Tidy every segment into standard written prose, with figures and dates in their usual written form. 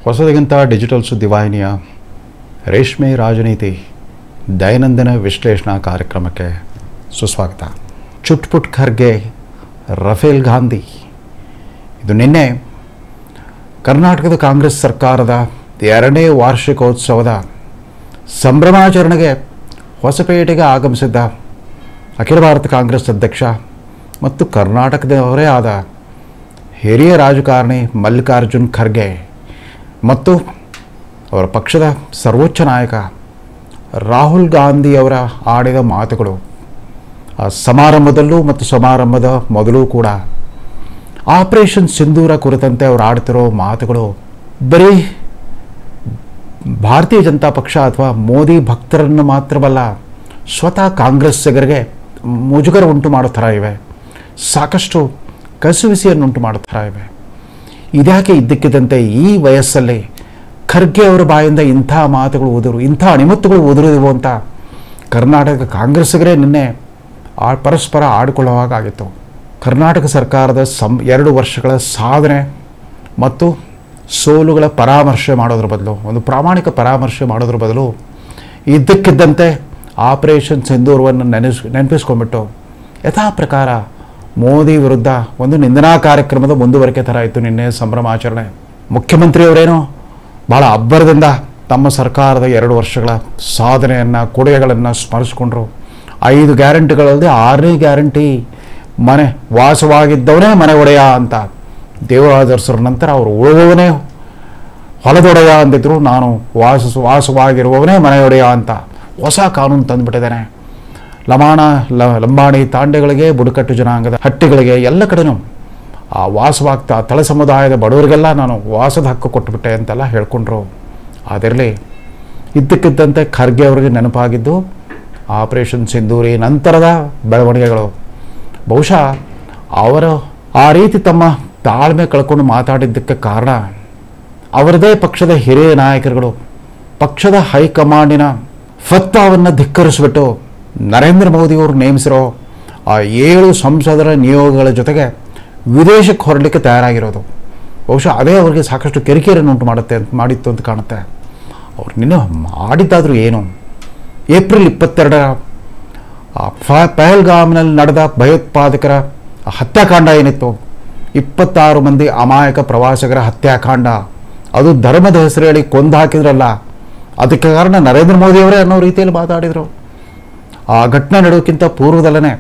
ಹೊಸದಕ್ಕಿಂತ digital ಸುದ್ದಿವಾಹಿನಿಯ ರೇಷ್ಮೆ ರಾಜನೀತಿ ದೈನಂದಿನ ವಿಶ್ಲೇಷಣಾ ಕಾರ್ಯಕ್ರಮಕ್ಕೆ ಸುಸ್ವಾಗತ. ಚುಟ್ಪುಟ್ ಖರ್ಗೆ, ರಫೇಲ್ ಗಾಂಧಿ. ಇದು ನಿನ್ನೆ ಕರ್ನಾಟಕದ ಕಾಂಗ್ರೆಸ್ ಸರ್ಕಾರದ 2ನೇ ವಾರ್ಷಿಕೋತ್ಸವದ ಸಂಭ್ರಮಾಚರಣೆಗೆ ಹೊಸಪೇಟೆಗೆ ಆಗಮಿಸಿದ್ದ ಅಖಿಲ ಭಾರತ ಕಾಂಗ್ರೆಸ್ ಅಧ್ಯಕ್ಷ ಮತ್ತು ಕರ್ನಾಟಕದವರೇ ಆದ ಹಿರಿಯ ರಾಜಕಾರಣಿ ಮಲ್ಲಿಕಾರ್ಜುನ್ ಖರ್ಗೆ ಮತ್ತು ಅವರ ಪಕ್ಷದ ಸರ್ವೋಚ್ಚ ನಾಯಕ ರಾಹುಲ್ ಗಾಂಧಿಯವರ ಆಡಿದ ಮಾತುಗಳು ಆ ಸಮಾರಂಭದಲ್ಲೂ ಮತ್ತು ಸಮಾರಂಭದ ಮೊದಲು ಕೂಡ ಆಪರೇಷನ್ ಸಿಂಧೂರ ಕುರಿತಂತೆ ಅವರು ಆಡ್ತಿರೋ ಮಾತುಗಳು ಬರೀ ಭಾರತೀಯ ಜನತಾ ಪಕ್ಷ ಅಥವಾ ಮೋದಿ ಭಕ್ತರನ್ನು ಮಾತ್ರವಲ್ಲ, ಸ್ವತಃ ಕಾಂಗ್ರೆಸ್ಸಿಗರಿಗೆ ಮುಜುಗರ ಉಂಟು ಮಾಡೋ ಥರ ಇವೆ, ಸಾಕಷ್ಟು ಕಸುವಿಸಿಯನ್ನುಂಟು ಮಾಡೋ ಥರ ಇವೆ. ಇದ್ಯಾಕೆ ಇದ್ದಕ್ಕಿದ್ದಂತೆ ಈ ವಯಸ್ಸಲ್ಲಿ ಖರ್ಗೆ ಅವರ ಬಾಯಿಂದ ಇಂಥ ಮಾತುಗಳು ಇಂಥ ಅಣಿಮುತ್ತುಗಳು ಉದುರಿದವು ಅಂತ ಕರ್ನಾಟಕ ಕಾಂಗ್ರೆಸ್ಸಿಗರೇ ನಿನ್ನೆ ಪರಸ್ಪರ ಆಡಿಕೊಳ್ಳುವಾಗಾಗಿತ್ತು. ಕರ್ನಾಟಕ ಸರ್ಕಾರದ 2 ವರ್ಷಗಳ ಸಾಧನೆ ಮತ್ತು ಸೋಲುಗಳ ಪರಾಮರ್ಶೆ ಮಾಡೋದ್ರ ಬದಲು, ಒಂದು ಪ್ರಾಮಾಣಿಕ ಪರಾಮರ್ಶೆ ಮಾಡೋದ್ರ ಬದಲು ಇದ್ದಕ್ಕಿದ್ದಂತೆ ಆಪರೇಷನ್ ಸಿಂಧೂರವನ್ನು ನೆನಪಿಸ್ಕೊಂಡ್ಬಿಟ್ಟು ಯಥಾ ಪ್ರಕಾರ ಮೋದಿ ವಿರುದ್ಧ ಒಂದು ನಿಂದನಾ ಕಾರ್ಯಕ್ರಮದ ಮುಂದುವರಿಕೆ ಥರ ಇತ್ತು ನಿನ್ನೆ ಸಂಭ್ರಮಾಚರಣೆ. ಮುಖ್ಯಮಂತ್ರಿಯವರೇನೋ ಭಾಳ ಅಬ್ಬರದಿಂದ ತಮ್ಮ ಸರ್ಕಾರದ 2 ವರ್ಷಗಳ ಸಾಧನೆಯನ್ನು, ಕೊಡುಗೆಗಳನ್ನು ಸ್ಮರಿಸ್ಕೊಂಡ್ರು. 5 ಗ್ಯಾರಂಟಿಗಳಲ್ಲದೆ 6ನೇ ಗ್ಯಾರಂಟಿ ಮನೆ ವಾಸವಾಗಿದ್ದವನೇ ಮನೆ ಒಡೆಯ ಅಂತ ದೇವರಾಜರ್ಸರ ನಂತರ ಅವರು ಉಳುವವನೇ ಹೊಲದೊಡೆಯ ಅಂದಿದ್ರು. ನಾನು ವಾಸವಾಗಿರುವವನೇ ಮನೆ ಒಡೆಯ ಅಂತ ಹೊಸ ಕಾನೂನು ತಂದುಬಿಟ್ಟಿದ್ದೇನೆ. ಲಂಬಾಣಿ ತಾಂಡೆಗಳಿಗೆ, ಬುಡಕಟ್ಟು ಜನಾಂಗದ ಹಟ್ಟಿಗಳಿಗೆ ಎಲ್ಲ ಕಡೆನೂ ಆ ವಾಸವಾಗ್ತಾ ತಳ ಸಮುದಾಯದ ಬಡವರಿಗೆಲ್ಲ ನಾನು ವಾಸದ ಹಕ್ಕು ಕೊಟ್ಟುಬಿಟ್ಟೆ ಅಂತೆಲ್ಲ ಹೇಳ್ಕೊಂಡ್ರು. ಅದರಲ್ಲಿ ಇದ್ದಕ್ಕಿದ್ದಂತೆ ಖರ್ಗೆ ಅವರಿಗೆ ನೆನಪಾಗಿದ್ದು ಆಪರೇಷನ್ ಸಿಂಧೂರಿ ನಂತರದ ಬೆಳವಣಿಗೆಗಳು. ಬಹುಶಃ ಅವರು ಆ ರೀತಿ ತಮ್ಮ ತಾಳ್ಮೆ ಕಳ್ಕೊಂಡು ಮಾತಾಡಿದ್ದಕ್ಕೆ ಕಾರಣ ಅವರದೇ ಪಕ್ಷದ ಹಿರಿಯ ನಾಯಕರುಗಳು ಪಕ್ಷದ ಹೈಕಮಾಂಡಿನ ಫತ್ವಾವನ್ನು ಧಿಕ್ಕರಿಸಿಬಿಟ್ಟು ನರೇಂದ್ರ ಮೋದಿಯವರು ನೇಮಿಸಿರೋ ಆ 7 ಸಂಸದರ ನಿಯೋಗಗಳ ಜೊತೆಗೆ ವಿದೇಶಕ್ಕೆ ಹೊರಡಲಿಕ್ಕೆ ತಯಾರಾಗಿರೋದು. ಬಹುಶಃ ಅದೇ ಅವರಿಗೆ ಸಾಕಷ್ಟು ಕಿರಿಕಿರಿಯನ್ನು ಉಂಟು ಮಾಡಿತ್ತು ಅಂತ ಕಾಣುತ್ತೆ. ಅವ್ರು ನಿನ್ನೆ ಮಾಡಿದ್ದಾದರೂ ಏನು, ಏಪ್ರಿಲ್ 22ರ ಪಹಲ್ಗಾಮ್ನಲ್ಲಿ ನಡೆದ ಭಯೋತ್ಪಾದಕರ ಹತ್ಯಾಕಾಂಡ ಏನಿತ್ತು, 26 ಮಂದಿ ಅಮಾಯಕ ಪ್ರವಾಸಿಗರ ಹತ್ಯಾಕಾಂಡ, ಅದು ಧರ್ಮದ ಹೆಸರು ಹೇಳಿ ಕೊಂದು ಹಾಕಿದ್ರಲ್ಲ, ಅದಕ್ಕೆ ಕಾರಣ ನರೇಂದ್ರ ಮೋದಿಯವರೇ ಅನ್ನೋ ರೀತಿಯಲ್ಲಿ ಮಾತಾಡಿದರು. ಆ ಘಟನೆ ನಡೆಯೋಕ್ಕಿಂತ ಪೂರ್ವದಲ್ಲೇ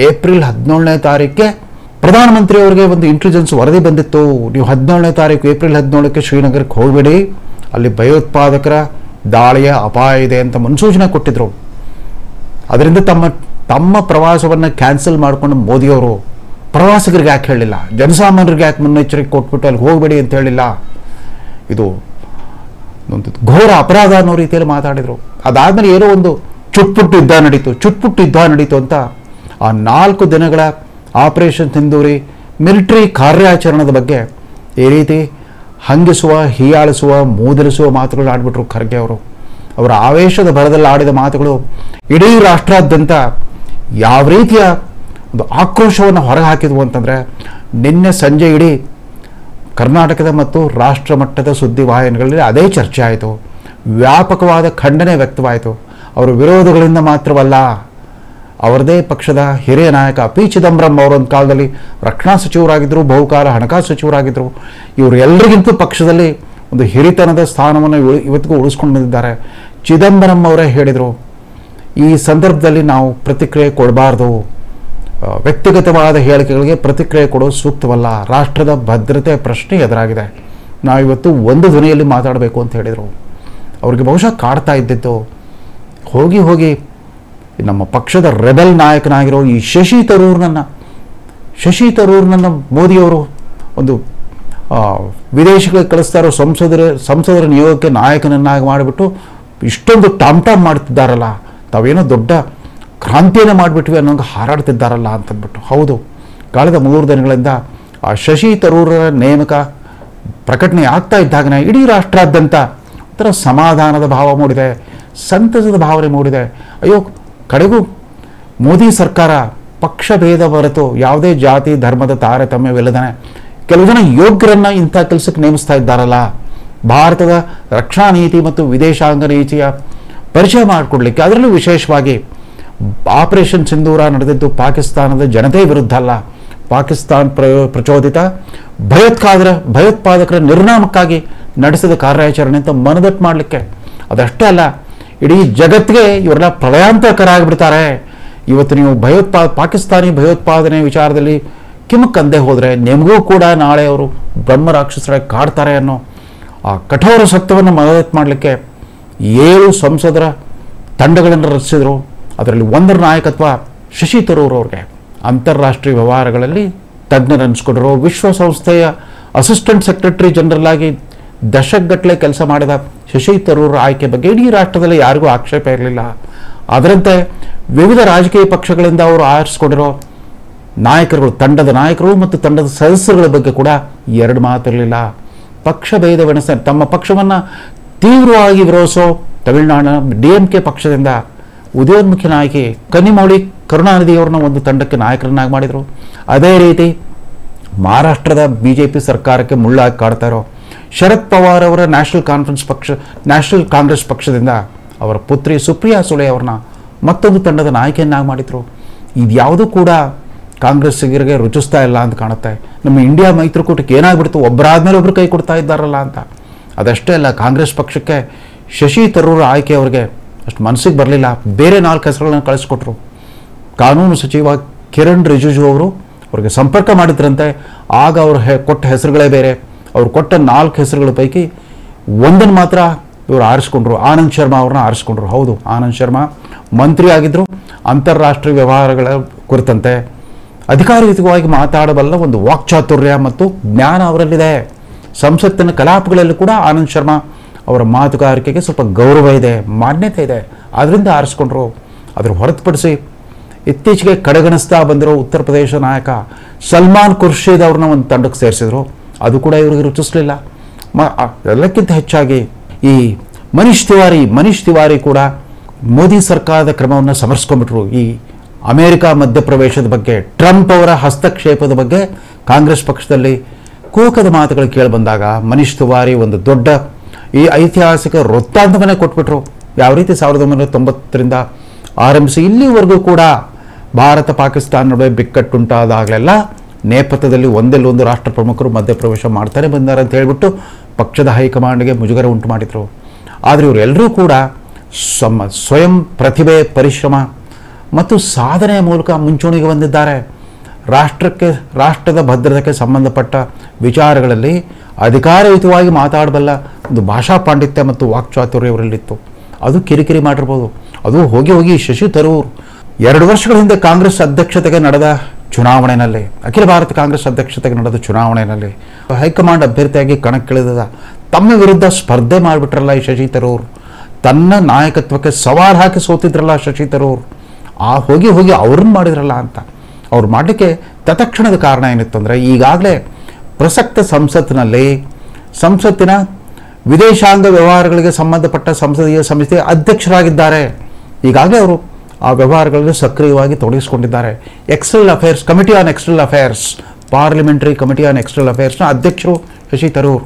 ಏಪ್ರಿಲ್ 17ನೇ ತಾರೀಕಿಗೆ ಪ್ರಧಾನಮಂತ್ರಿಯವರಿಗೆ ಒಂದು ಇಂಟೆಲಿಜೆನ್ಸ್ ವರದಿ ಬಂದಿತ್ತು. ನೀವು 17ನೇ ತಾರೀಕು ಏಪ್ರಿಲ್ 17ಕ್ಕೆ ಶ್ರೀನಗರಕ್ಕೆ ಹೋಗಬೇಡಿ, ಅಲ್ಲಿ ಭಯೋತ್ಪಾದಕರ ದಾಳಿಯ ಅಪಾಯ ಇದೆ ಅಂತ ಮುನ್ಸೂಚನೆ ಕೊಟ್ಟಿದ್ರು. ಅದರಿಂದ ತಮ್ಮ ಪ್ರವಾಸವನ್ನು ಕ್ಯಾನ್ಸಲ್ ಮಾಡಿಕೊಂಡು ಮೋದಿಯವರು ಪ್ರವಾಸಿಗರಿಗೆ ಯಾಕೆ ಹೇಳಲಿಲ್ಲ, ಜನಸಾಮಾನ್ಯರಿಗೆ ಯಾಕೆ ಮುನ್ನೆಚ್ಚರಿಕೆ ಕೊಟ್ಬಿಟ್ಟು ಅಲ್ಲಿ ಹೋಗಬೇಡಿ ಅಂತ ಹೇಳಿಲ್ಲ, ಇದು ಒಂದು ಘೋರ ಅಪರಾಧ ಅನ್ನೋ ರೀತಿಯಲ್ಲಿ ಮಾತಾಡಿದರು. ಅದಾದಮೇಲೆ ಏನೋ ಒಂದು ಚುಟ್ಪುಟ್ಟು ಯುದ್ಧ ನಡೀತು ಅಂತ ಆ 4 ದಿನಗಳ ಆಪರೇಷನ್ ಸಿಂಧೂರಿ ಮಿಲಿಟರಿ ಕಾರ್ಯಾಚರಣೆದ ಬಗ್ಗೆ ಈ ರೀತಿ ಹಂಗಿಸುವ, ಹೀಯಾಳಿಸುವ, ಮೂದಲಿಸುವ ಮಾತುಗಳು ಆಡ್ಬಿಟ್ರು ಖರ್ಗೆ ಅವರು. ಅವರ ಆವೇಶದ ಭರದಲ್ಲಿ ಆಡಿದ ಮಾತುಗಳು ಇಡೀ ರಾಷ್ಟ್ರಾದ್ಯಂತ ಯಾವ ರೀತಿಯ ಒಂದು ಆಕ್ರೋಶವನ್ನು ಹೊರಹಾಕಿದ್ವು ಅಂತಂದರೆ, ನಿನ್ನೆ ಸಂಜೆ ಇಡೀ ಕರ್ನಾಟಕದ ಮತ್ತು ರಾಷ್ಟ್ರ ಮಟ್ಟದ ಸುದ್ದಿವಾಹಿನಿಗಳಲ್ಲಿ ಅದೇ ಚರ್ಚೆ ಆಯಿತು. ವ್ಯಾಪಕವಾದ ಖಂಡನೆ ವ್ಯಕ್ತವಾಯಿತು. ಅವರ ವಿರೋಧಗಳಿಂದ ಮಾತ್ರವಲ್ಲ, ಅವರದೇ ಪಕ್ಷದ ಹಿರಿಯ ನಾಯಕ ಪಿ ಚಿದಂಬರಂ ಅವರೊಂದು ಕಾಲದಲ್ಲಿ ರಕ್ಷಣಾ ಸಚಿವರಾಗಿದ್ದರು, ಬಹುಕಾಲ ಹಣಕಾಸು ಸಚಿವರಾಗಿದ್ದರು. ಇವರು ಎಲ್ಲರಿಗಿಂತೂ ಪಕ್ಷದಲ್ಲಿ ಒಂದು ಹಿರಿತನದ ಸ್ಥಾನವನ್ನು ಇವತ್ತಿಗೂ ಉಳಿಸ್ಕೊಂಡು ಬಂದಿದ್ದಾರೆ. ಚಿದಂಬರಂ ಅವರೇ ಹೇಳಿದರು, ಈ ಸಂದರ್ಭದಲ್ಲಿ ನಾವು ಪ್ರತಿಕ್ರಿಯೆ ಕೊಡಬಾರ್ದು, ವ್ಯಕ್ತಿಗತವಾದ ಹೇಳಿಕೆಗಳಿಗೆ ಪ್ರತಿಕ್ರಿಯೆ ಕೊಡೋದು ಸೂಕ್ತವಲ್ಲ, ರಾಷ್ಟ್ರದ ಭದ್ರತೆ ಪ್ರಶ್ನೆ ಎದುರಾಗಿದೆ, ನಾವಿವತ್ತು ಒಂದು ಧ್ವನಿಯಲ್ಲಿ ಮಾತಾಡಬೇಕು ಅಂತ ಹೇಳಿದರು. ಅವ್ರಿಗೆ ಬಹುಶಃ ಕಾಡ್ತಾ ಇದ್ದಿತ್ತು, ಹೋಗಿ ನಮ್ಮ ಪಕ್ಷದ ರೆಬೆಲ್ ನಾಯಕನಾಗಿರೋ ಈ ಶಶಿ ತರೂರ್ನನ್ನು ಮೋದಿಯವರು ಒಂದು ವಿದೇಶಗಳಿಗೆ ಕಳಿಸ್ತಾ ಇರೋ ಸಂಸದರ ನಿಯೋಗಕ್ಕೆ ನಾಯಕನನ್ನಾಗಿ ಮಾಡಿಬಿಟ್ಟು ಇಷ್ಟೊಂದು ಟಾಮ್ ಮಾಡ್ತಿದ್ದಾರಲ್ಲ, ತಾವೇನೋ ದೊಡ್ಡ ಕ್ರಾಂತಿಯನ್ನು ಮಾಡಿಬಿಟ್ವಿ ಅನ್ನೋಂಗೆ ಹಾರಾಡ್ತಿದ್ದಾರಲ್ಲ ಅಂತಂದ್ಬಿಟ್ಟು. ಹೌದು, ಕಳೆದ 3 ದಿನಗಳಿಂದ ಆ ಶಶಿ ತರೂರರ ನೇಮಕ ಪ್ರಕಟಣೆ ಆಗ್ತಾ ಇದ್ದಾಗನೇ ಇಡೀ ರಾಷ್ಟ್ರಾದ್ಯಂತ ಒಂಥರ ಸಮಾಧಾನದ ಭಾವ ಮೂಡಿದೆ, ಸಂತಸದ ಭಾವನೆ ಮೂಡಿದೆ. ಅಯ್ಯೋ, ಕಡೆಗೂ ಮೋದಿ ಸರ್ಕಾರ ಪಕ್ಷ ಭೇದ ಹೊರತು ಯಾವುದೇ ಜಾತಿ ಧರ್ಮದ ತಾರತಮ್ಯವಿಲ್ಲದೇ ಕೆಲವು ಜನ ಯೋಗ್ಯರನ್ನ ಇಂಥ ಕೆಲಸಕ್ಕೆ ನೇಮಿಸ್ತಾ ಇದ್ದಾರಲ್ಲ, ಭಾರತದ ರಕ್ಷಣಾ ನೀತಿ ಮತ್ತು ವಿದೇಶಾಂಗ ನೀತಿಯ ಪರಿಚಯ ಮಾಡಿಕೊಡ್ಲಿಕ್ಕೆ, ಅದರಲ್ಲೂ ವಿಶೇಷವಾಗಿ ಆಪರೇಷನ್ ಸಿಂಧೂರ ನಡೆದಿದ್ದು ಪಾಕಿಸ್ತಾನದ ಜನತೆ ವಿರುದ್ಧ ಅಲ್ಲ, ಪಾಕಿಸ್ತಾನ ಪ್ರಚೋದಿತ ಭಯೋತ್ಪಾದಕರ ನಿರ್ನಾಮಕ್ಕಾಗಿ ನಡೆಸಿದ ಕಾರ್ಯಾಚರಣೆ ಅಂತ ಮನದಟ್ಟು ಮಾಡಲಿಕ್ಕೆ. ಅದಷ್ಟೇ ಅಲ್ಲ, ಇಡೀ ಜಗತ್ತಿಗೆ ಇವರೆಲ್ಲ ಪ್ರಳಯಾಂತಕರ ಆಗಿಬಿಡ್ತಾರೆ. ಇವತ್ತು ನೀವು ಪಾಕಿಸ್ತಾನಿ ಭಯೋತ್ಪಾದನೆ ವಿಚಾರದಲ್ಲಿ ಕಿಮ್ಮಕ್ಕಂದೇ ಹೋದರೆ ನಿಮಗೂ ಕೂಡ ನಾಳೆ ಅವರು ಬ್ರಹ್ಮ ರಾಕ್ಷಸರಾಗಿ ಕಾಡ್ತಾರೆ ಅನ್ನೋ ಆ ಕಠೋರ ಸತ್ಯವನ್ನು ಮನದಟ್ಟು ಮಾಡಲಿಕ್ಕೆ 7 ಸಂಸದರ ತಂಡಗಳನ್ನು ರಚಿಸಿದರು. ಅದರಲ್ಲಿ ಒಂದರ ನಾಯಕತ್ವ ಶಶಿ ತರೂರ್ ಅವ್ರಿಗೆ. ಅಂತಾರಾಷ್ಟ್ರೀಯ ವ್ಯವಹಾರಗಳಲ್ಲಿ ತಜ್ಞರನ್ನಿಸ್ಕೊಂಡ್ರು. ವಿಶ್ವಸಂಸ್ಥೆಯ ಅಸಿಸ್ಟೆಂಟ್ ಸೆಕ್ರೆಟರಿ ಜನರಲ್ ಆಗಿ ದಶಕಗಟ್ಟಲೆ ಕೆಲಸ ಮಾಡಿದ ಶಶಿ ತರೂರ್ ಆಯ್ಕೆ ಬಗ್ಗೆ ಇಡೀ ರಾಷ್ಟ್ರದಲ್ಲಿ ಯಾರಿಗೂ ಆಕ್ಷೇಪ ಇರಲಿಲ್ಲ. ಅದರಂತೆ ವಿವಿಧ ರಾಜಕೀಯ ಪಕ್ಷಗಳಿಂದ ಅವರು ಆರಿಸಿಕೊಂಡಿರೋ ನಾಯಕರುಗಳು, ತಂಡದ ನಾಯಕರು ಮತ್ತು ತಂಡದ ಸದಸ್ಯರುಗಳ ಬಗ್ಗೆ ಕೂಡ 2 ಮಾತಿರಲಿಲ್ಲ. ಪಕ್ಷ ಭೇದವೆಣಿಸ ತಮ್ಮ ಪಕ್ಷವನ್ನು ತೀವ್ರವಾಗಿ ವಿರೋಧಿಸೋ ತಮಿಳುನಾಡಿನ DMK ಪಕ್ಷದಿಂದ ಉದಯೋನ್ಮುಖಿ ನಾಯಕಿ ಕನ್ನಿಮೌಳಿ ಕರುಣಾನಿಧಿಯವರನ್ನ ಒಂದು ತಂಡಕ್ಕೆ ನಾಯಕರನ್ನಾಗಿ ಮಾಡಿದರು. ಅದೇ ರೀತಿ ಮಹಾರಾಷ್ಟ್ರದ BJP ಸರ್ಕಾರಕ್ಕೆ ಮುಳ್ಳಾಗಿ ಕಾಡ್ತಾ ಇರೋ ಶರದ್ ಪವಾರ್ ಅವರ ನ್ಯಾಷನಲ್ ಕಾಂಗ್ರೆಸ್ ಪಕ್ಷದಿಂದ ಅವರ ಪುತ್ರಿ ಸುಪ್ರಿಯಾ ಸುಳೆ ಅವ್ರನ್ನ ಮತ್ತೊಂದು ತಂಡದ ನಾಯಕಿಯನ್ನಾಗಿ ಮಾಡಿದರು. ಇದ್ಯಾವುದೂ ಕೂಡ ಕಾಂಗ್ರೆಸ್ಸಿಗರಿಗೆ ರುಚಿಸ್ತಾ ಇಲ್ಲ ಅಂತ ಕಾಣುತ್ತೆ. ನಮ್ಮ ಇಂಡಿಯಾ ಮೈತ್ರಿಕೂಟಕ್ಕೆ ಏನಾಗ್ಬಿಡ್ತು, ಒಬ್ಬರಾದ್ಮೇಲೆ ಒಬ್ರು ಕೈ ಕೊಡ್ತಾ ಇದ್ದಾರಲ್ಲ ಅಂತ. ಅದಷ್ಟೇ ಅಲ್ಲ, ಕಾಂಗ್ರೆಸ್ ಪಕ್ಷಕ್ಕೆ ಶಶಿ ತರೂರ್ ಆಯ್ಕೆ ಅವರಿಗೆ ಅಷ್ಟು ಮನಸ್ಸಿಗೆ ಬರಲಿಲ್ಲ. ಬೇರೆ 4 ಹೆಸರುಗಳನ್ನು ಕಳಿಸ್ಕೊಟ್ರು. ಕಾನೂನು ಸಚಿವ ಕಿರಣ್ ರಿಜಿಜು ಅವರು ಅವ್ರಿಗೆ ಸಂಪರ್ಕ ಮಾಡಿದ್ರಂತೆ. ಆಗ ಅವರು ಕೊಟ್ಟ ಹೆಸರುಗಳೇ ಬೇರೆ. ಅವ್ರು ಕೊಟ್ಟ 4 ಹೆಸರುಗಳ ಪೈಕಿ ಒಂದನ್ನು ಮಾತ್ರ ಇವರು ಆರಿಸ್ಕೊಂಡ್ರು. ಆನಂದ್ ಶರ್ಮಾ ಅವ್ರನ್ನ ಆರಿಸ್ಕೊಂಡ್ರು. ಹೌದು, ಆನಂದ್ ಶರ್ಮಾ ಮಂತ್ರಿ ಆಗಿದ್ದರು. ಅಂತಾರಾಷ್ಟ್ರೀಯ ವ್ಯವಹಾರಗಳ ಕುರಿತಂತೆ ಅಧಿಕಾರಯುತವಾಗಿ ಮಾತಾಡಬಲ್ಲ ಒಂದು ವಾಕ್ಚಾತುರ್ಯ ಮತ್ತು ಜ್ಞಾನ ಅವರಲ್ಲಿದೆ. ಸಂಸತ್ತಿನ ಕಲಾಪಗಳಲ್ಲಿ ಕೂಡ ಆನಂದ್ ಶರ್ಮಾ ಅವರ ಮಾತುಗಾರಿಕೆಗೆ ಸ್ವಲ್ಪ ಗೌರವ ಇದೆ, ಮಾನ್ಯತೆ ಇದೆ. ಅದರಿಂದ ಆರಿಸ್ಕೊಂಡ್ರು. ಅದ್ರ ಹೊರತುಪಡಿಸಿ ಇತ್ತೀಚೆಗೆ ಕಡೆಗಣಿಸ್ತಾ ಬಂದಿರೋ ಉತ್ತರ ಪ್ರದೇಶ ನಾಯಕ ಸಲ್ಮಾನ್ ಖುರ್ಷೀದ್ ಅವ್ರನ್ನ ಒಂದು ತಂಡಕ್ಕೆ ಸೇರಿಸಿದ್ರು. ಅದು ಕೂಡ ಇವರಿಗೆ ರುಚಿಸಲಿಲ್ಲ. ಎಲ್ಲಕ್ಕಿಂತ ಹೆಚ್ಚಾಗಿ ಈ ಮನೀಶ್ ತಿವಾರಿ ಕೂಡ ಮೋದಿ ಸರ್ಕಾರದ ಕ್ರಮವನ್ನು ಸಮರ್ಸ್ಕೊಂಡ್ಬಿಟ್ರು. ಈ ಅಮೆರಿಕ ಮಧ್ಯಪ್ರವೇಶದ ಬಗ್ಗೆ, ಟ್ರಂಪ್ ಅವರ ಹಸ್ತಕ್ಷೇಪದ ಬಗ್ಗೆ ಕಾಂಗ್ರೆಸ್ ಪಕ್ಷದಲ್ಲಿ ಕೋಕದ ಮಾತುಗಳು ಕೇಳಿಬಂದಾಗ ಮನೀಶ್ ತಿವಾರಿ ಒಂದು ದೊಡ್ಡ ಈ ಐತಿಹಾಸಿಕ ವೃತ್ತಾಂತವನ್ನೇ ಕೊಟ್ಬಿಟ್ರು. ಯಾವ ರೀತಿ 1990ರಿಂದ ಆರಂಭಿಸಿ ಇಲ್ಲಿವರೆಗೂ ಕೂಡ ಭಾರತ ಪಾಕಿಸ್ತಾನ ನಡುವೆ ಬಿಕ್ಕಟ್ಟುಂಟಾದಾಗಲೆಲ್ಲ ನೇಪಥ್ಯದಲ್ಲಿ ಒಂದೆಲ್ಲೊಂದು ರಾಷ್ಟ್ರ ಪ್ರಮುಖರು ಮಧ್ಯಪ್ರವೇಶ ಮಾಡ್ತಾನೆ ಬಂದಾರೆ ಅಂತ ಹೇಳಿಬಿಟ್ಟು ಪಕ್ಷದ ಹೈಕಮಾಂಡ್ಗೆ ಮುಜುಗರ ಉಂಟು ಮಾಡಿದರು. ಆದರೆ ಇವರೆಲ್ಲರೂ ಕೂಡ ಸ್ವಯಂ ಪ್ರತಿಭೆ, ಪರಿಶ್ರಮ ಮತ್ತು ಸಾಧನೆಯ ಮೂಲಕ ಮುಂಚೂಣಿಗೆ ಬಂದಿದ್ದಾರೆ. ರಾಷ್ಟ್ರದ ಭದ್ರತೆಗೆ ಸಂಬಂಧಪಟ್ಟ ವಿಚಾರಗಳಲ್ಲಿ ಅಧಿಕಾರಯುತವಾಗಿ ಮಾತಾಡಬಲ್ಲ ಒಂದು ಭಾಷಾ ಪಾಂಡಿತ್ಯ ಮತ್ತು ವಾಕ್ಚಾತುರ್ಯ ಇವರಲ್ಲಿತ್ತು. ಅದು ಕಿರಿಕಿರಿ ಮಾಡಿರ್ಬೋದು. ಅದು ಹೋಗಿ ಶಶಿ ತರೂರ್ 2 ವರ್ಷಗಳ ಹಿಂದೆ ಕಾಂಗ್ರೆಸ್ ಅಧ್ಯಕ್ಷತೆಗೆ ನಡೆದ ಚುನಾವಣೆಯಲ್ಲಿ, ಅಖಿಲ ಭಾರತ ಕಾಂಗ್ರೆಸ್ ಅಧ್ಯಕ್ಷತೆಗೆ ನಡೆದ ಚುನಾವಣೆಯಲ್ಲಿ ಹೈಕಮಾಂಡ್ ಅಭ್ಯರ್ಥಿಯಾಗಿ ಕಣಕ್ಕಿಳಿದ ತಮ್ಮ ವಿರುದ್ಧ ಸ್ಪರ್ಧೆ ಮಾಡಿಬಿಟ್ರಲ್ಲ ಈ ಶಶಿ ತರೂರ್. ತನ್ನ ನಾಯಕತ್ವಕ್ಕೆ ಸವಾಲು ಹಾಕಿ ಸೋತಿದ್ರಲ್ಲ ಶಶಿ ತರೂರ್. ಹೋಗಿ ಅವ್ರನ್ನ ಮಾಡಿದ್ರಲ್ಲ ಅಂತ. ಅವ್ರು ಮಾಡಲಿಕ್ಕೆ ತತ್ಕ್ಷಣದ ಕಾರಣ ಏನಿತ್ತು ಅಂದರೆ, ಈಗಾಗಲೇ ಪ್ರಸಕ್ತ ಸಂಸತ್ತಿನ ವಿದೇಶಾಂಗ ವ್ಯವಹಾರಗಳಿಗೆ ಸಂಬಂಧಪಟ್ಟ ಸಂಸದೀಯ ಸಮಿತಿಯ ಅಧ್ಯಕ್ಷರಾಗಿದ್ದಾರೆ. ಈಗಾಗಲೇ ಅವರು ಆ ವ್ಯವಹಾರಗಳಲ್ಲಿ ಸಕ್ರಿಯವಾಗಿ ತೊಡಗಿಸಿಕೊಂಡಿದ್ದಾರೆ. Committee on external affairs, parliamentary committee on external ಅಫೇರ್ಸ್ನ ಅಧ್ಯಕ್ಷರು ಶಶಿ ತರೂರ್.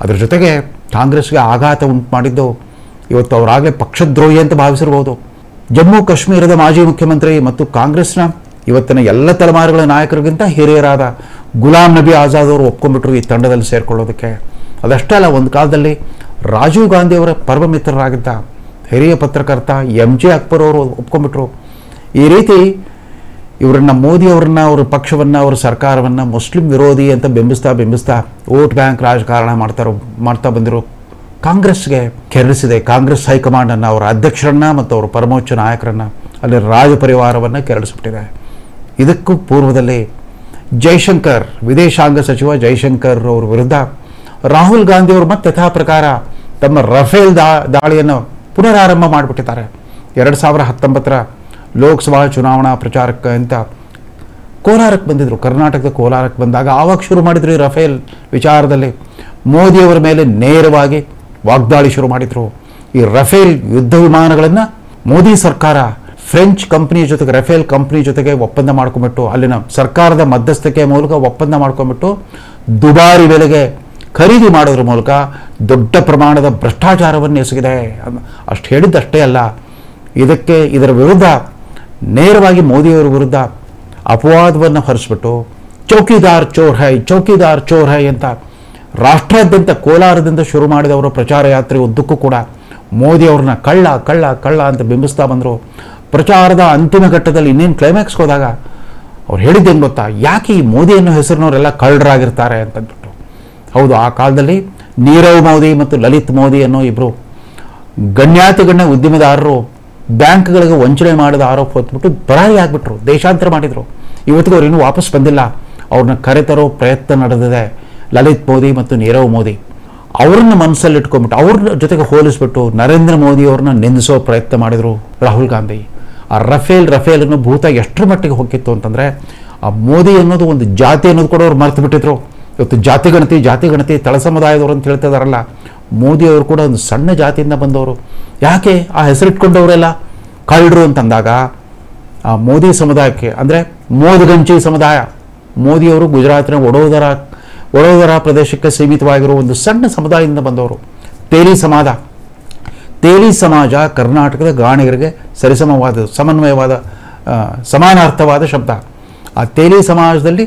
ಅದರ ಜೊತೆಗೆ ಕಾಂಗ್ರೆಸ್ಗೆ ಆಘಾತ ಉಂಟು ಮಾಡಿದ್ದು ಇವತ್ತು ಅವರಾಗಲೇ ಪಕ್ಷದ್ರೋಹಿ ಅಂತ ಭಾವಿಸಿರ್ಬೋದು. ಜಮ್ಮು ಕಾಶ್ಮೀರದ ಮಾಜಿ ಮುಖ್ಯಮಂತ್ರಿ ಮತ್ತು ಕಾಂಗ್ರೆಸ್ನ ಇವತ್ತಿನ ಎಲ್ಲ ತಲೆಮಾರುಗಳ ನಾಯಕರಿಗಿಂತ ಹಿರಿಯರಾದ ಗುಲಾಂ ನಬಿ ಆಜಾದ್ ಅವರು ಒಪ್ಕೊಂಡ್ಬಿಟ್ರು ಈ ತಂಡದಲ್ಲಿ ಸೇರಿಕೊಳ್ಳೋದಕ್ಕೆ. ಅದಷ್ಟೇ ಅಲ್ಲ, ಒಂದು ಕಾಲದಲ್ಲಿ ರಾಜೀವ್ ಗಾಂಧಿ ಅವರ ಪರಮ ಮಿತ್ರರಾಗಿದ್ದ ಹಿರಿಯ ಪತ್ರಕರ್ತ MJ ಅಕ್ಬರ್ ಅವರು ಒಪ್ಕೊಂಡ್ಬಿಟ್ರು. ಈ ರೀತಿ ಇವರನ್ನ ಮೋದಿ ಅವರನ್ನ, ಅವರ ಪಕ್ಷವನ್ನು, ಅವರ ಸರ್ಕಾರವನ್ನು ಮುಸ್ಲಿಂ ವಿರೋಧಿ ಅಂತ ಬಿಂಬಿಸ್ತಾ ವೋಟ್ ಬ್ಯಾಂಕ್ ರಾಜಕಾರಣ ಮಾಡ್ತಾ ಬಂದಿರೋ ಕಾಂಗ್ರೆಸ್ಗೆ ಕೆರಳಿಸಿದೆ. ಕಾಂಗ್ರೆಸ್ ಹೈಕಮಾಂಡನ್ನು, ಅವರ ಅಧ್ಯಕ್ಷರನ್ನ ಮತ್ತು ಅವರ ಪರಮೋಚ್ಚ ನಾಯಕರನ್ನ, ಅಲ್ಲಿ ರಾಜ ಪರಿವಾರವನ್ನು ಕೆರಳಿಸ್ಬಿಟ್ಟಿದೆ. ಇದಕ್ಕೂ ಪೂರ್ವದಲ್ಲಿ ವಿದೇಶಾಂಗ ಸಚಿವ ಜೈಶಂಕರ್ ಅವರ ವಿರುದ್ಧ ರಾಹುಲ್ ಗಾಂಧಿ ಅವರು ಮತ್ತೆ ಯಥಾ ಪ್ರಕಾರ ತಮ್ಮ ರಫೇಲ್ ದಾಳಿಯನ್ನು ಪುನರಾರಂಭ ಮಾಡಿಬಿಟ್ಟಿದ್ದಾರೆ. 2019ರ ಲೋಕಸಭಾ ಚುನಾವಣಾ ಪ್ರಚಾರಕ್ಕೆ ಅಂತ ಕೋಲಾರಕ್ಕೆ ಬಂದಿದ್ರು. ಕರ್ನಾಟಕದ ಕೋಲಾರಕ್ಕೆ ಬಂದಾಗ ಆವಾಗ ಶುರು ಮಾಡಿದ್ರು ಈ ರಫೇಲ್ ವಿಚಾರದಲ್ಲಿ. ಮೋದಿಯವರ ಮೇಲೆ ನೇರವಾಗಿ ವಾಗ್ದಾಳಿ ಶುರು ಮಾಡಿದ್ರು. ಈ ರಫೇಲ್ ಯುದ್ಧ ವಿಮಾನಗಳನ್ನು ಮೋದಿ ಸರ್ಕಾರ ಫ್ರೆಂಚ್ ಕಂಪನಿಯ ಜೊತೆಗೆ, ರಫೇಲ್ ಕಂಪನಿ ಜೊತೆಗೆ ಒಪ್ಪಂದ ಮಾಡ್ಕೊಂಡ್ಬಿಟ್ಟು, ಅಲ್ಲಿನ ಸರ್ಕಾರದ ಮಧ್ಯಸ್ಥಿಕೆಯ ಮೂಲಕ ಒಪ್ಪಂದ ಮಾಡ್ಕೊಂಡ್ಬಿಟ್ಟು ದುಬಾರಿ ಬೆಲೆಗೆ ಖರೀದಿ ಮಾಡೋದ್ರ ಮೂಲಕ ದೊಡ್ಡ ಪ್ರಮಾಣದ ಭ್ರಷ್ಟಾಚಾರವನ್ನು ಎಸಗಿದೆ. ಅಷ್ಟು ಹೇಳಿದ್ದಷ್ಟೇ ಅಲ್ಲ, ಇದರ ವಿರುದ್ಧ ನೇರವಾಗಿ ಮೋದಿಯವರ ವಿರುದ್ಧ ಅಪವಾದವನ್ನು ಹೊರಿಸ್ಬಿಟ್ಟು ಚೌಕಿದಾರ್ ಚೋರ್ ಹೈ ಅಂತ ರಾಷ್ಟ್ರಾದ್ಯಂತ ಕೋಲಾರದಿಂದ ಶುರು ಮಾಡಿದವರ ಪ್ರಚಾರ ಯಾತ್ರೆ ಉದ್ದಕ್ಕೂ ಕೂಡ ಮೋದಿಯವ್ರನ್ನ ಕಳ್ಳ ಅಂತ ಬಿಂಬಿಸ್ತಾ ಬಂದರು. ಪ್ರಚಾರದ ಅಂತಿಮ ಘಟ್ಟದಲ್ಲಿ ಇನ್ನೇನು ಕ್ಲೈಮ್ಯಾಕ್ಸ್ಗೆ ಹೋದಾಗ ಅವ್ರು ಹೇಳಿದ್ದೇನು ಗೊತ್ತಾ, ಯಾಕೆ ಈ ಮೋದಿ ಅನ್ನೋ ಹೆಸರಿನವರೆಲ್ಲ ಕಳ್ಳರಾಗಿರ್ತಾರೆ ಅಂತಂದ್ಬಿಟ್ಟು. ಹೌದು, ಆ ಕಾಲದಲ್ಲಿ ನೀರವ್ ಮೋದಿ ಮತ್ತು ಲಲಿತ್ ಮೋದಿ ಅನ್ನೋ ಇಬ್ಬರು ಗಣ್ಯಾತಿಗಣ್ಯ ಉದ್ಯಮಿದಾರರು ಬ್ಯಾಂಕ್ಗಳಿಗೆ ವಂಚನೆ ಮಾಡಿದ ಆರೋಪ ಹೊತ್ಬಿಟ್ಟು ಪರಾರಿ ಆಗಿಬಿಟ್ರು, ದೇಶಾಂತರ ಮಾಡಿದರು. ಇವತ್ತಿಗೂ ಅವ್ರು ಇನ್ನೂ ವಾಪಸ್ ಬಂದಿಲ್ಲ. ಅವ್ರನ್ನ ಕರೆತರೋ ಪ್ರಯತ್ನ ನಡೆದಿದೆ. ಲಲಿತ್ ಮೋದಿ ಮತ್ತು ನೀರವ್ ಮೋದಿ ಅವ್ರನ್ನ ಮನಸ್ಸಲ್ಲಿ ಇಟ್ಕೊಂಡ್ಬಿಟ್ಟು ಅವ್ರ ಜೊತೆಗೆ ಹೋಲಿಸ್ಬಿಟ್ಟು ನರೇಂದ್ರ ಮೋದಿ ಅವ್ರನ್ನ ನಿಂದಿಸೋ ಪ್ರಯತ್ನ ಮಾಡಿದರು ರಾಹುಲ್ ಗಾಂಧಿ. ಆ ರಫೇಲ್ ಅನ್ನೋ ಭೂತ ಎಷ್ಟರ ಮಟ್ಟಿಗೆ ಹೋಗಿತ್ತು ಅಂತಂದರೆ, ಆ ಮೋದಿ ಅನ್ನೋದು ಒಂದು ಜಾತಿ ಅನ್ನೋದು ಕೂಡ ಅವ್ರು ಮರೆತು ಬಿಟ್ಟಿದ್ರು. ಇವತ್ತು ಜಾತಿ ಗಣತಿ ತಳ ಸಮುದಾಯದವರು ಅಂತ ಹೇಳ್ತಾ ಇದಾರಲ್ಲ, ಮೋದಿ ಅವರು ಕೂಡ ಒಂದು ಸಣ್ಣ ಜಾತಿಯಿಂದ ಬಂದವರು. ಯಾಕೆ ಆ ಹೆಸರಿಟ್ಕೊಂಡವರೆಲ್ಲ ಕಳ್ಳರು ಅಂತಂದಾಗ ಆ ಮೋದಿ ಸಮುದಾಯಕ್ಕೆ, ಅಂದರೆ ಮೋದಗಂಚಿ ಸಮುದಾಯ, ಮೋದಿಯವರು ಗುಜರಾತಿನ ವಡೋದರ ಪ್ರದೇಶಕ್ಕೆ ಸೀಮಿತವಾಗಿರುವ ಒಂದು ಸಣ್ಣ ಸಮುದಾಯದಿಂದ ಬಂದವರು. ತೇಲಿ ಸಮಾಜ ಕರ್ನಾಟಕದ ಗಾಣಿಗರಿಗೆ ಸಮಾನಾರ್ಥವಾದ ಶಬ್ದ. ಆ ತೇಲಿ ಸಮಾಜದಲ್ಲಿ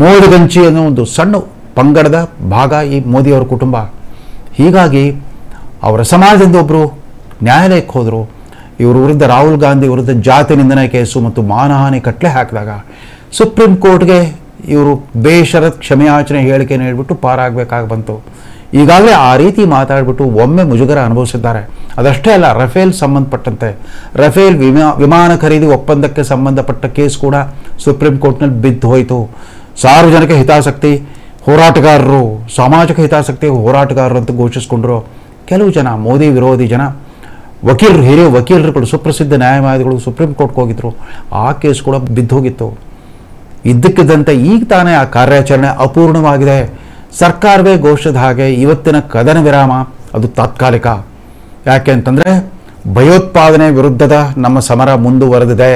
ಮೋದಗಂಚಿ ಅನ್ನೋ ಒಂದು ಸಣ್ಣ ಪಂಗಡದ ಭಾಗ ಈ ಮೋದಿಯವರ ಕುಟುಂಬ. ಹೀಗಾಗಿ ಅವರ ಸಮಾಜದಿಂದ ಒಬ್ಬರು ನ್ಯಾಯಾಲಯಕ್ಕೆ ಹೋದರು. ಇವರ ವಿರುದ್ಧ ರಾಹುಲ್ ಗಾಂಧಿ ವಿರುದ್ಧ ಜಾತಿ ನಿಂದನೆ ಕೇಸು ಮತ್ತು ಮಾನಹಾನಿ ಕಟ್ಲೆ ಹಾಕಿದಾಗ ಸುಪ್ರೀಂ ಕೋರ್ಟ್ಗೆ ಇವರು ಬೇಷರತ್ ಕ್ಷಮೆಯಾಚನೆ ಹೇಳಿಕೆಯನ್ನು ಹೇಳ್ಬಿಟ್ಟು ಪಾರಾಗಬೇಕಾಗಿ ಬಂತು. ಈಗಾಗಲೇ ಆ ರೀತಿ ಮಾತಾಡಿಬಿಟ್ಟು ಒಮ್ಮೆ ಮುಜುಗರ ಅನುಭವಿಸಿದ್ದಾರೆ. ಅದಷ್ಟೇ ಅಲ್ಲ, ರಫೇಲ್ ವಿಮಾನ ಖರೀದಿ ಒಪ್ಪಂದಕ್ಕೆ ಸಂಬಂಧಪಟ್ಟ ಕೇಸ್ ಕೂಡ ಸುಪ್ರೀಂ ಕೋರ್ಟ್ನಲ್ಲಿ ಬಿದ್ದು ಹೋಯಿತು. ಸಾರ್ವಜನಿಕ ಹಿತಾಸಕ್ತಿ ಹೋರಾಟಗಾರರು, ಸಾಮಾಜಿಕ ಹಿತಾಸಕ್ತಿ ಹೋರಾಟಗಾರರು ಅಂತ ಘೋಷಿಸಿಕೊಂಡರು ಕೆಲವು ಜನ, ಮೋದಿ ವಿರೋಧಿ ಜನ, ಹಿರಿಯ ವಕೀಲರುಗಳು, ಸುಪ್ರಸಿದ್ಧ ನ್ಯಾಯವಾದಿಗಳು ಸುಪ್ರೀಂ ಕೋರ್ಟ್ಗೆ ಹೋಗಿದ್ರು. ಆ ಕೇಸ್ ಕೂಡ ಬಿದ್ದು ಹೋಗಿತ್ತು. ಇದ್ದಕ್ಕಿದ್ದಂತೆ ಈಗ ತಾನೇ ಆ ಕಾರ್ಯಾಚರಣೆ ಅಪೂರ್ಣವಾಗಿದೆ. ಸರ್ಕಾರವೇ ಘೋಷಿಸಿದ ಹಾಗೆ ಇವತ್ತಿನ ಕದನ ವಿರಾಮ ಅದು ತಾತ್ಕಾಲಿಕ. ಯಾಕೆ ಅಂತಂದರೆ ಭಯೋತ್ಪಾದನೆ ವಿರುದ್ಧದ ನಮ್ಮ ಸಮರ ಮುಂದುವರೆದಿದೆ.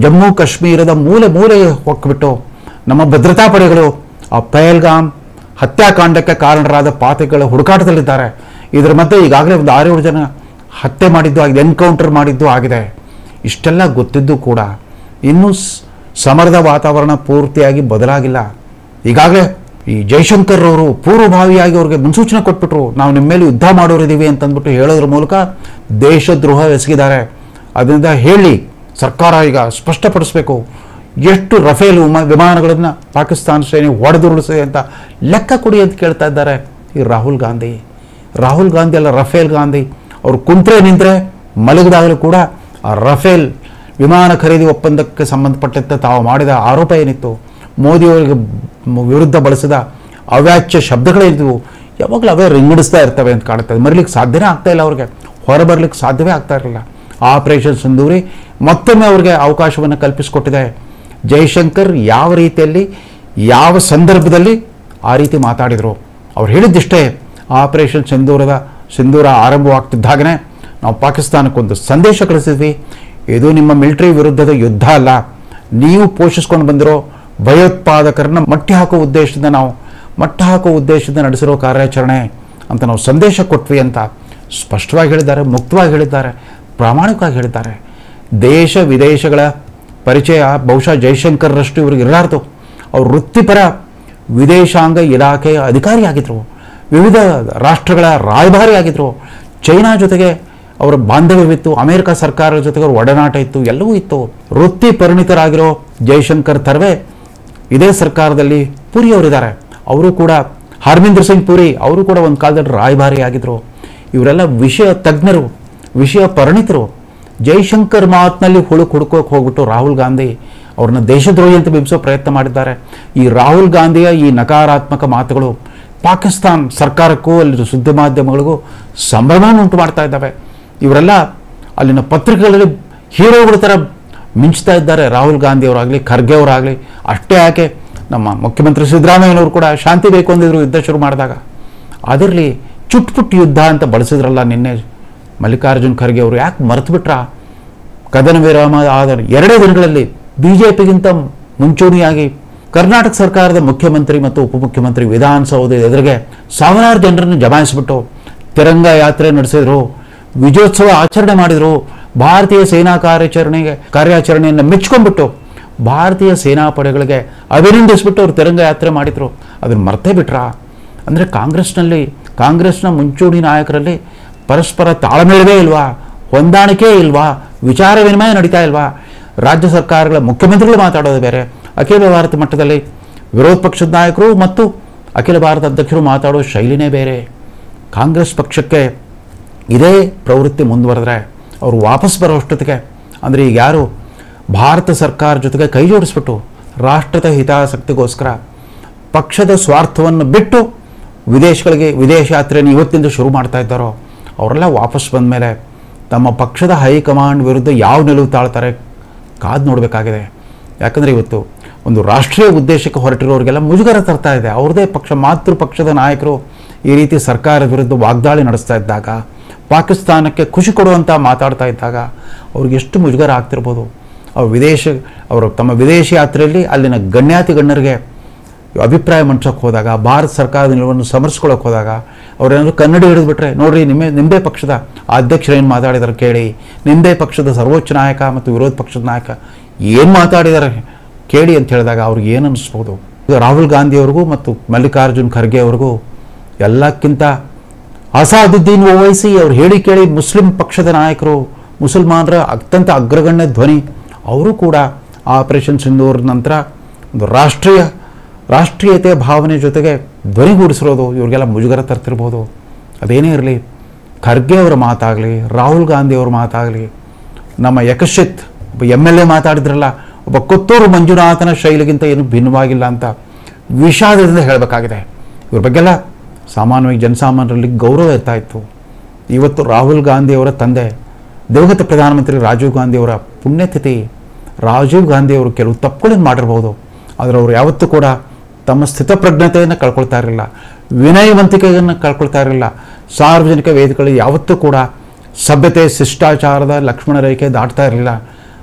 ಜಮ್ಮು ಕಾಶ್ಮೀರದ ಮೂಲೆ ಹೊಕ್ಕಿಬಿಟ್ಟು ನಮ್ಮ ಭದ್ರತಾ ಪಡೆಗಳು ಆ ಪಹಲ್ಗಾಮ್ ಹತ್ಯಾಕಾಂಡಕ್ಕೆ ಕಾರಣರಾದ ಪಾತಕಿಗಳ ಹುಡುಕಾಟದಲ್ಲಿದ್ದಾರೆ. ಇದರ ಮಧ್ಯೆ ಈಗಾಗಲೇ ಒಂದು 6-7 ಜನ ಹತ್ಯೆ ಮಾಡಿದ್ದು ಆಗಿದೆ, ಎನ್ಕೌಂಟರ್ ಮಾಡಿದ್ದು ಆಗಿದೆ. ಇಷ್ಟೆಲ್ಲ ಗೊತ್ತಿದ್ದು ಕೂಡ ಇನ್ನೂ ಸಮರದ ವಾತಾವರಣ ಪೂರ್ತಿಯಾಗಿ ಬದಲಾಗಿಲ್ಲ. ಈಗಾಗಲೇ ಈ ಜೈಶಂಕರ್ ಅವರು ಪೂರ್ವಭಾವಿಯಾಗಿ ಅವ್ರಿಗೆ ಮುನ್ಸೂಚನೆ ಕೊಟ್ಬಿಟ್ರು, ನಾವು ನಿಮ್ಮ ಮೇಲೆ ಯುದ್ಧ ಮಾಡೋರಿದ್ದೀವಿ ಅಂತಂದ್ಬಿಟ್ಟು ಹೇಳೋದ್ರ ಮೂಲಕ ದೇಶದ್ರೋಹ ಎಸಗಿದ್ದಾರೆ. ಅದರಿಂದ ಹೇಳಿ ಸರ್ಕಾರ ಈಗ ಸ್ಪಷ್ಟಪಡಿಸಬೇಕು, ಎಷ್ಟು ರಫೇಲ್ ವಿಮಾನಗಳನ್ನು ಪಾಕಿಸ್ತಾನ ಸೇನೆ ಹೊಡೆದುರುಳಿಸಿದೆ ಅಂತ ಲೆಕ್ಕ ಕೊಡಿ ಅಂತ ಕೇಳ್ತಾ ಇದ್ದಾರೆ ಈ ರಾಹುಲ್ ಗಾಂಧಿ ಅಲ್ಲ, ರಫೇಲ್ ಗಾಂಧಿ. ಅವರು ಕುಂತ್ರೆ ನಿಂತರೆ ಮಲಗಿದಾಗಲೂ ಕೂಡ ಆ ರಫೇಲ್ ವಿಮಾನ ಖರೀದಿ ಒಪ್ಪಂದಕ್ಕೆ ಸಂಬಂಧಪಟ್ಟಂತೆ ತಾವು ಮಾಡಿದ ಆರೋಪ ಏನಿತ್ತು, ಮೋದಿಯವರಿಗೆ ವಿರುದ್ಧ ಬಳಸಿದ ಅವ್ಯಾಚ್ಯ ಶಬ್ದಗಳೇನಿದ್ವು, ಯಾವಾಗಲೂ ಅವೇ ರಿಂಗಡಿಸ್ತಾ ಇರ್ತವೆ ಅಂತ ಕಾಣುತ್ತದೆ. ಮರಿಲಿಕ್ಕೆ ಸಾಧ್ಯನೇ ಆಗ್ತಾ ಇಲ್ಲ, ಅವ್ರಿಗೆ ಹೊರಬರಲಿಕ್ಕೆ ಸಾಧ್ಯವೇ ಆಗ್ತಾ ಇರಲಿಲ್ಲ. ಆಪರೇಷನ್ ಸಿಂಧೂರಿ ಮತ್ತೊಮ್ಮೆ ಅವ್ರಿಗೆ ಅವಕಾಶವನ್ನು ಕಲ್ಪಿಸಿಕೊಟ್ಟಿದೆ. ಜೈಶಂಕರ್ ಯಾವ ರೀತಿಯಲ್ಲಿ ಯಾವ ಸಂದರ್ಭದಲ್ಲಿ ಆ ರೀತಿ ಮಾತಾಡಿದರು, ಅವ್ರು ಹೇಳಿದ್ದಿಷ್ಟೇ, ಆಪರೇಷನ್ ಸಿಂಧೂರ ಆರಂಭವಾಗ್ತಿದ್ದಾಗನೇ ನಾವು ಪಾಕಿಸ್ತಾನಕ್ಕೊಂದು ಸಂದೇಶ ಕಳಿಸಿದ್ವಿ, ಇದು ನಿಮ್ಮ ಮಿಲಿಟರಿ ವಿರುದ್ಧದ ಯುದ್ಧ ಅಲ್ಲ, ನೀವು ಪೋಷಿಸ್ಕೊಂಡು ಬಂದಿರೋ ಭಯೋತ್ಪಾದಕರನ್ನ ಮಟ್ಟ ಹಾಕುವ ಉದ್ದೇಶದಿಂದ ನಡೆಸಿರೋ ಕಾರ್ಯಾಚರಣೆ ಅಂತ ನಾವು ಸಂದೇಶ ಕೊಟ್ವಿ ಅಂತ ಸ್ಪಷ್ಟವಾಗಿ ಹೇಳಿದ್ದಾರೆ, ಮುಕ್ತವಾಗಿ ಹೇಳಿದ್ದಾರೆ, ಪ್ರಾಮಾಣಿಕವಾಗಿ ಹೇಳಿದ್ದಾರೆ. ದೇಶ ವಿದೇಶಗಳ ಪರಿಚಯ ಬಹುಶಃ ಜೈಶಂಕರ್ರಷ್ಟು ಇವ್ರಿಗೆ ಇರಲಾರ್ದು. ಅವರು ವೃತ್ತಿಪರ ವಿದೇಶಾಂಗ ಇಲಾಖೆಯ ಅಧಿಕಾರಿಯಾಗಿದ್ದರು, ವಿವಿಧ ರಾಷ್ಟ್ರಗಳ ರಾಯಭಾರಿ ಆಗಿದ್ದರು, ಚೈನಾ ಜೊತೆಗೆ ಅವರ ಬಾಂಧವ್ಯವಿತ್ತು, ಅಮೆರಿಕ ಸರ್ಕಾರದ ಜೊತೆಗೆ ಅವ್ರ ಒಡನಾಟ ಇತ್ತು, ಎಲ್ಲವೂ ಇತ್ತು. ವೃತ್ತಿ ಪರಿಣಿತರಾಗಿರೋ ಜೈಶಂಕರ್ ತರವೇ ಇದೇ ಸರ್ಕಾರದಲ್ಲಿ ಪುರಿ ಅವರಿದ್ದಾರೆ. ಅವರು ಕೂಡ ಹರ್ಮಿಂದರ್ ಸಿಂಗ್ ಪುರಿ ಅವರು ಕೂಡ ಒಂದು ಕಾಲದಲ್ಲಿ ರಾಯಭಾರಿ ಆಗಿದ್ದರು. ಇವರೆಲ್ಲ ವಿಷಯ ತಜ್ಞರು, ವಿಷಯ ಪರಿಣಿತರು. ಜೈಶಂಕರ್ ಮಾತಿನಲ್ಲಿ ಹುಡುಕೋಕೆ ಹೋಗ್ಬಿಟ್ಟು ರಾಹುಲ್ ಗಾಂಧಿ ಅವ್ರನ್ನ ದೇಶದ್ರೋಹಿ ಅಂತ ಬಿಂಬಿಸೋ ಪ್ರಯತ್ನ ಮಾಡಿದ್ದಾರೆ. ಈ ರಾಹುಲ್ ಗಾಂಧಿಯ ಈ ನಕಾರಾತ್ಮಕ ಮಾತುಗಳು ಪಾಕಿಸ್ತಾನ್ ಸರ್ಕಾರಕ್ಕೂ ಅಲ್ಲಿ ಸುದ್ದಿ ಮಾಧ್ಯಮಗಳಿಗೂ ಸಂಭ್ರಮವನ್ನು ಉಂಟು ಮಾಡ್ತಾ ಇದ್ದಾವೆ. ಇವರೆಲ್ಲ ಅಲ್ಲಿನ ಪತ್ರಿಕೆಗಳಲ್ಲಿ ಹೀರೋಗಳ ಥರ ಮಿಂಚ್ತಾ ಇದ್ದಾರೆ. ರಾಹುಲ್ ಗಾಂಧಿ ಅವರಾಗಲಿ, ಖರ್ಗೆ ಅವರಾಗಲಿ. ಅಷ್ಟೇ ಯಾಕೆ, ನಮ್ಮ ಮುಖ್ಯಮಂತ್ರಿ ಸಿದ್ದರಾಮಯ್ಯನವರು ಕೂಡ ಶಾಂತಿ ಬೇಕು ಅಂದಿದ್ರು ಯುದ್ಧ ಶುರು ಮಾಡಿದಾಗ. ಅದರಲ್ಲಿ ಚುಟ್ಪುಟ್ ಯುದ್ಧ ಅಂತ ಬಳಸಿದ್ರಲ್ಲ ನಿನ್ನೆ ಮಲ್ಲಿಕಾರ್ಜುನ್ ಖರ್ಗೆ ಅವರು, ಯಾಕೆ ಮರೆತು ಬಿಟ್ರ? ಕದನ ವಿರಾಮ ಆದ 2 ದಿನಗಳಲ್ಲಿ BJPಗಿಂತ ಮುಂಚೂಣಿಯಾಗಿ ಕರ್ನಾಟಕ ಸರ್ಕಾರದ ಮುಖ್ಯಮಂತ್ರಿ ಮತ್ತು ಉಪಮುಖ್ಯಮಂತ್ರಿ ವಿಧಾನಸೌಧದ ಎದುರಿಗೆ ಸಾವಿರಾರು ಜನರನ್ನು ಜಮಾಯಿಸಿಬಿಟ್ಟು ತಿರಂಗ ಯಾತ್ರೆ ನಡೆಸಿದ್ರು, ವಿಜಯೋತ್ಸವ ಆಚರಣೆ ಮಾಡಿದರು, ಭಾರತೀಯ ಸೇನಾ ಕಾರ್ಯಾಚರಣೆಯನ್ನು ಮೆಚ್ಕೊಂಡ್ಬಿಟ್ಟು ಭಾರತೀಯ ಸೇನಾಪಡೆಗಳಿಗೆ ಅಭಿನಂದಿಸ್ಬಿಟ್ಟು ಅವರು ತಿರಂಗ ಯಾತ್ರೆ ಮಾಡಿದರು. ಅದನ್ನು ಮರ್ತೇ ಬಿಟ್ರಾ? ಅಂದರೆ ಕಾಂಗ್ರೆಸ್ನ ಮುಂಚೂಣಿ ನಾಯಕರಲ್ಲಿ ಪರಸ್ಪರ ತಾಳ್ಮೆಯವೇ ಇಲ್ವಾ? ಹೊಂದಾಣಿಕೆ ಇಲ್ವಾ? ವಿಚಾರ ವಿನಿಮಯ ನಡೀತಾ ಇಲ್ವಾ? ರಾಜ್ಯ ಸರ್ಕಾರಗಳ ಮುಖ್ಯಮಂತ್ರಿಗಳು ಮಾತಾಡೋದು ಬೇರೆ, ಅಖಿಲ ಭಾರತ ಮಟ್ಟದಲ್ಲಿ ವಿರೋಧ ಪಕ್ಷದ ನಾಯಕರು ಮತ್ತು ಅಖಿಲ ಭಾರತ ಅಧ್ಯಕ್ಷರು ಮಾತಾಡೋ ಶೈಲಿನೇ ಬೇರೆ. ಕಾಂಗ್ರೆಸ್ ಪಕ್ಷಕ್ಕೆ ಇದೇ ಪ್ರವೃತ್ತಿ ಮುಂದುವರೆದ್ರೆ ಅವರು ವಾಪಸ್ ಬರೋಷ್ಟೊತ್ತಿಗೆ, ಅಂದರೆ ಈಗ ಯಾರು ಭಾರತ ಸರ್ಕಾರ ಜೊತೆಗೆ ಕೈ ಜೋಡಿಸ್ಬಿಟ್ಟು ರಾಷ್ಟ್ರದ ಹಿತಾಸಕ್ತಿಗೋಸ್ಕರ ಪಕ್ಷದ ಸ್ವಾರ್ಥವನ್ನು ಬಿಟ್ಟು ವಿದೇಶ ಯಾತ್ರೆಯನ್ನು ಇವತ್ತಿಂದ ಶುರು ಮಾಡ್ತಾ ಇದ್ದಾರೋ ಅವರೆಲ್ಲ ವಾಪಸ್ ಬಂದ ಮೇಲೆ ತಮ್ಮ ಪಕ್ಷದ ಹೈಕಮಾಂಡ್ ವಿರುದ್ಧ ಯಾವ ನಿಲುವು ತಾಳ್ತಾರೆ ಕಾದು ನೋಡಬೇಕಾಗಿದೆ. ಯಾಕಂದರೆ ಇವತ್ತು ಒಂದು ರಾಷ್ಟ್ರೀಯ ಉದ್ದೇಶಕ್ಕೆ ಹೊರಟಿರೋರಿಗೆಲ್ಲ ಮುಜುಗರ ತರ್ತಾ ಇದೆ. ಅವ್ರದೇ ಮಾತೃ ಪಕ್ಷದ ನಾಯಕರು ಈ ರೀತಿ ಸರ್ಕಾರದ ವಿರುದ್ಧ ವಾಗ್ದಾಳಿ ನಡೆಸ್ತಾ ಇದ್ದಾಗ, ಪಾಕಿಸ್ತಾನಕ್ಕೆ ಖುಷಿ ಕೊಡುವಂಥ ಮಾತಾಡ್ತಾ ಇದ್ದಾಗ ಅವ್ರಿಗೆ ಎಷ್ಟು ಮುಜುಗರ ಆಗ್ತಿರ್ಬೋದು. ಅವರು ತಮ್ಮ ವಿದೇಶಿ ಯಾತ್ರೆಯಲ್ಲಿ ಅಲ್ಲಿನ ಗಣ್ಯರಿಗೆ ಅಭಿಪ್ರಾಯ ಮಂಡಿಸೋಕೆ ಹೋದಾಗ, ಭಾರತ ಸರ್ಕಾರದ ನಿಲುವನ್ನು ಸಮರಿಸ್ಕೊಳ್ಳೋಕೆ ಹೋದಾಗ ಅವರೇನಾದರೂ ಕನ್ನಡಿ ಹಿಡಿದ್ಬಿಟ್ರೆ, ನೋಡ್ರಿ ನಿಮ್ಮದೇ ಪಕ್ಷದ ಅಧ್ಯಕ್ಷರು ಏನು ಮಾತಾಡಿದಾರೆ ಕೇಳಿ, ನಿಮ್ಮದೇ ಪಕ್ಷದ ಸರ್ವೋಚ್ಚ ನಾಯಕ ಮತ್ತು ವಿರೋಧ ಪಕ್ಷದ ನಾಯಕ ಏನು ಮಾತಾಡಿದ್ದಾರೆ ಕೇಳಿ ಅಂತ ಹೇಳಿದಾಗ ಅವ್ರಿಗೆ ಏನು ಅನ್ನಿಸ್ಬೋದು. ಈಗ ರಾಹುಲ್ ಗಾಂಧಿಯವ್ರಿಗೂ ಮತ್ತು ಮಲ್ಲಿಕಾರ್ಜುನ್ ಖರ್ಗೆ ಅವ್ರಿಗೂ ಎಲ್ಲಕ್ಕಿಂತ ಅಸಾದುದ್ದೀನ್ ಓವೈಸಿ ಅವ್ರು ಹೇಳಿ ಕೇಳಿ ಮುಸ್ಲಿಂ ಪಕ್ಷದ ನಾಯಕರು, ಮುಸಲ್ಮಾನರ ಅತ್ಯಂತ ಅಗ್ರಗಣ್ಯ ಧ್ವನಿ, ಅವರು ಕೂಡ ಆಪರೇಷನ್ ಸಿಂಧೂರ್ ನಂತರ ಒಂದು ರಾಷ್ಟ್ರೀಯತೆ ಭಾವನೆ ಜೊತೆಗೆ ಧ್ವನಿಗೂಡಿಸಿರೋದು ಇವ್ರಿಗೆಲ್ಲ ಮುಜುಗರ ತರ್ತಿರ್ಬೋದು. ಅದೇನೇ ಇರಲಿ, ಖರ್ಗೆ ಅವರ ಮಾತಾಗಲಿ, ರಾಹುಲ್ ಗಾಂಧಿ ಅವ್ರ ಮಾತಾಗಲಿ, ನಮ್ಮ ಯಕಶಿತ್ ಒಬ್ಬ MLA ಮಾತಾಡಿದ್ರಲ್ಲ, ಒಬ್ಬ ಕೊತ್ತೂರು ಮಂಜುನಾಥನ ಶೈಲಿಗಿಂತ ಏನು ಭಿನ್ನವಾಗಿಲ್ಲ ಅಂತ ವಿಷಾದದಿಂದ ಹೇಳಬೇಕಾಗಿದೆ. ಇವ್ರ ಬಗ್ಗೆಲ್ಲ ಸಾಮಾನ್ಯವಾಗಿ ಜನಸಾಮಾನ್ಯರಲ್ಲಿ ಗೌರವ ಇರ್ತಾ ಇತ್ತು. ಇವತ್ತು ರಾಹುಲ್ ಗಾಂಧಿಯವರ ತಂದೆ ದಿವಂಗತ ಪ್ರಧಾನಮಂತ್ರಿ ರಾಜೀವ್ ಗಾಂಧಿಯವರ ಪುಣ್ಯತಿಥಿ. ರಾಜೀವ್ ಗಾಂಧಿಯವರು ಕೆಲವು ತಪ್ಪುಗಳನ್ನು ಮಾಡಿರ್ಬೋದು, ಆದರೆ ಅವರು ಯಾವತ್ತೂ ಕೂಡ ತಮ್ಮ ಸ್ಥಿತಪ್ರಜ್ಞತೆಯನ್ನು ಕಳ್ಕೊಳ್ತಾ ಇರಲಿಲ್ಲ, ವಿನಯವಂತಿಕೆಯನ್ನು ಕಳ್ಕೊಳ್ತಾ ಇರಲಿಲ್ಲ. ಸಾರ್ವಜನಿಕ ವೇದಿಕೆಗಳಲ್ಲಿ ಯಾವತ್ತೂ ಕೂಡ ಸಭ್ಯತೆ ಶಿಷ್ಟಾಚಾರದ ಲಕ್ಷ್ಮಣ ರೇಖೆ ದಾಟ್ತಾ ಇರಲಿಲ್ಲ.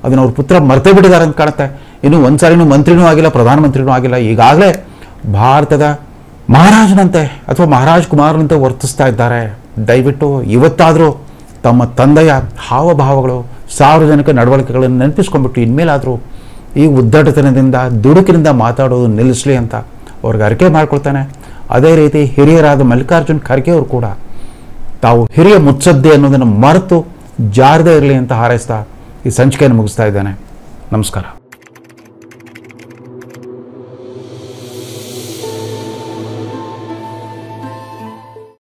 ಅದನ್ನು ಅವ್ರ ಪುತ್ರ ಮರ್ತೇ ಬಿಟ್ಟಿದ್ದಾರೆ ಅಂತ ಕಾಣುತ್ತೆ. ಇನ್ನೂ ಒಂದು ಸಾರಿನೂ ಮಂತ್ರಿನೂ ಆಗಿಲ್ಲ, ಪ್ರಧಾನಮಂತ್ರಿನೂ ಆಗಿಲ್ಲ. ಈಗಾಗಲೇ ಭಾರತದ ಮಹಾರಾಜನಂತೆ ಅಥವಾ ಮಹಾರಾಜ್ ಕುಮಾರನಂತೆ ವರ್ತಿಸ್ತಾ ಇದ್ದಾರೆ. ದಯವಿಟ್ಟು ಇವತ್ತಾದರೂ ತಮ್ಮ ತಂದೆಯ ಹಾವಭಾವಗಳು, ಸಾರ್ವಜನಿಕ ನಡವಳಿಕೆಗಳನ್ನು ನೆನಪಿಸ್ಕೊಂಡ್ಬಿಟ್ಟು ಇನ್ಮೇಲಾದರೂ ಈ ಉದ್ದಟತನದಿಂದ ದುಡುಕಿನಿಂದ ಮಾತಾಡೋದು ನಿಲ್ಲಿಸಲಿ ಅಂತ ಅವ್ರಿಗೆ ಅರಿಕೆ ಮಾಡ್ಕೊಳ್ತಾನೆ. ಅದೇ ರೀತಿ ಹಿರಿಯರಾದ ಮಲ್ಲಿಕಾರ್ಜುನ್ ಖರ್ಗೆ ಅವರು ಕೂಡ ತಾವು ಹಿರಿಯ ಮುತ್ಸದ್ದೆ ಅನ್ನೋದನ್ನು ಮರೆತು ಜಾರದೇ ಇರಲಿ ಅಂತ ಹಾರೈಸ್ತಾ ಈ ಸಂಚಿಕೆಯನ್ನು ಮುಗಿಸ್ತಾ ಇದ್ದೇನೆ. ನಮಸ್ಕಾರ.